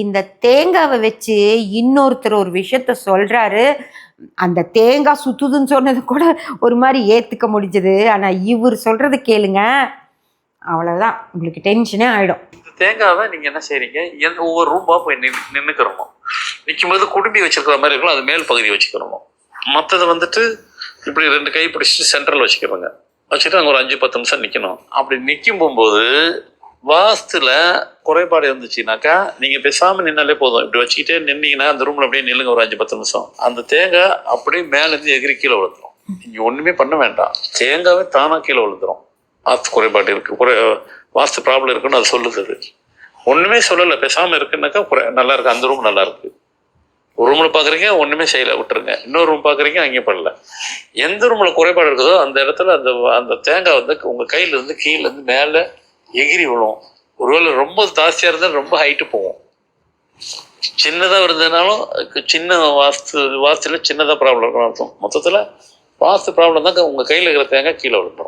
இந்த தேங்காவை வச்சு இன்னொருத்தர் ஒரு விஷயத்த சொல்றாரு. அந்த தேங்காய் சுத்துதுன்னு சொன்னது கூட ஒரு மாதிரி ஏத்துக்க முடிஞ்சது. ஆனா இவர் சொல்றது கேளுங்க, அவ்வளவுதான், உங்களுக்கு டென்ஷனே ஆயிடும். இந்த தேங்காவை நீங்க என்ன செய்றீங்க, ஒவ்வொரு ரூம்பா போய் நின்னுக்கிறோமோ, நிற்கும்போது குடும்பி வச்சிருக்கிற மாதிரி இருக்கும், அது மேல் பகுதி வச்சுக்கிறோமோ. மற்றதை வந்துட்டு இப்படி 2 கை பிடிச்சிட்டு சென்ட்ரல் வச்சுக்கிறோங்க. வச்சுட்டு அங்கே ஒரு 5-10 நிமிஷம் நிற்கணும். அப்படி நிற்கும் போகும்போது வாஸ்துல குறைபாடு இருந்துச்சுனாக்கா நீங்க பேசாம நின்னாலே போதும். இப்படி வச்சுக்கிட்டே நின்னீங்கன்னா அந்த ரூம்ல அப்படியே நில்லுங்க ஒரு 5-10 நிமிஷம். அந்த தேங்காய் அப்படியே மேல இருந்து எகிரி கீழே விழுந்துரும். நீங்க ஒண்ணுமே பண்ண வேண்டாம், தேங்காவே தானா கீழே விழுந்துரும். வாஸ்து குறைபாடு இருக்கு, வாஸ்து ப்ராப்ளம் இருக்குன்னு அது சொல்லுது. அது ஒண்ணுமே சொல்லலை, பேசாம இருக்குன்னாக்கா நல்லா இருக்கு, அந்த ரூம் நல்லா இருக்கு. ஒரு ரூம்ல பாக்குறீங்க ஒண்ணுமே செய்யல, விட்டுருங்க. இன்னொரு ரூம் பாக்குறீங்க அங்கேயும் பண்ணல. எந்த ரூம்ல குறைபாடு இருக்குதோ அந்த இடத்துல அந்த தேங்காய் வந்து உங்க கையில இருந்து கீழே இருந்து மேல எகிரி விழும். ஒருவேளை ரொம்ப ஜாஸ்தியா இருந்தா ரொம்ப ஹைட்டு போகும். சின்னதா இருந்ததுனாலும் சின்ன வாஸ்துல சின்னதா ப்ராப்ளம் இருக்கும் அர்த்தம். மொத்தத்துல வாஸ்து ப்ராப்ளம் தான் உங்க கையில இருக்கிற தேங்காய் கீழே விழுந்துடும்.